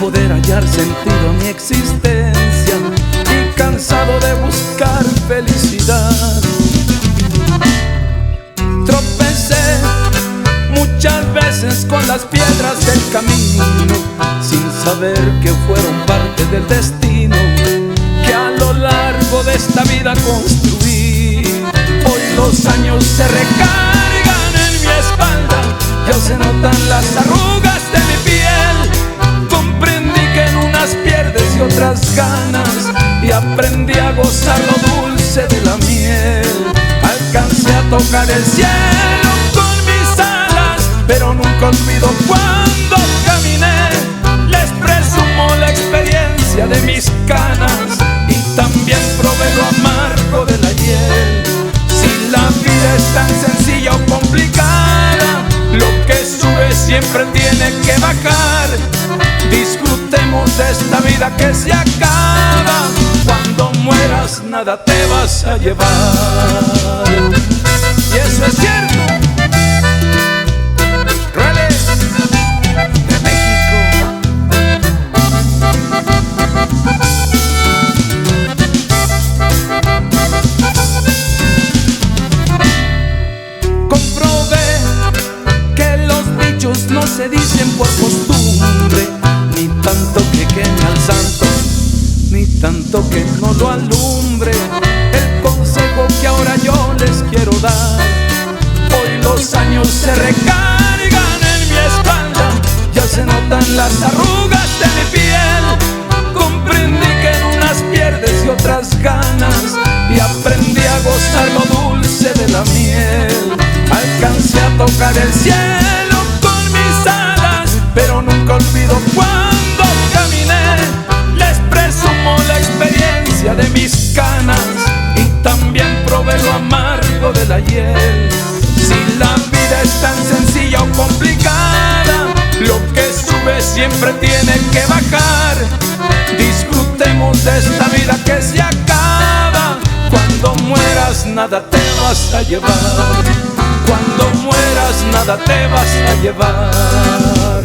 poder hallar sentido a mi existencia y cansado de buscar felicidad. Tropecé muchas veces con las piedras del camino, sin saber que fueron parte del destino que a lo largo de esta vida construí. Hoy los años se recargan en mi espalda, ya se notan las arrugas de mi piel. Comprendí que en unas pierdes y otras ganas, y aprendí a gozar lo dulce de la miel. Alcancé a tocar el cielo con mis alas, pero nunca olvido cuando caminé. Les presumo la experiencia de mis canas y también probé lo amargo de la hiel. Si la vida es tan sencilla o complicada, lo que sube siempre tiene que bajar. Disfrutemos de esta vida que se acaba. Cuando mueras nada te vas a llevar. Y eso es cierto. Rueles de México. Comprobé que los dichos no se dicen por costumbre, ni tanto que queme al santo, ni tanto que no lo alumbre. El consejo que ahora yo les quiero dar: hoy los años se recargan en mi espalda, ya se notan las arrugas de mi piel. Comprendí que en unas pierdes y otras ganas, y aprendí a gozar lo dulce de la miel. Alcancé a tocar el cielo con mis alas, pero nunca olvido cuando caminé. Les presumo la experiencia de mis canas y también probé lo amargo de la hiel. Si la vida es tan sencilla o complicada, lo que sube siempre tiene que bajar. Disfrutemos de esta vida que se acaba. Cuando mueras nada te vas a llevar. Cuando mueras nada te vas a llevar.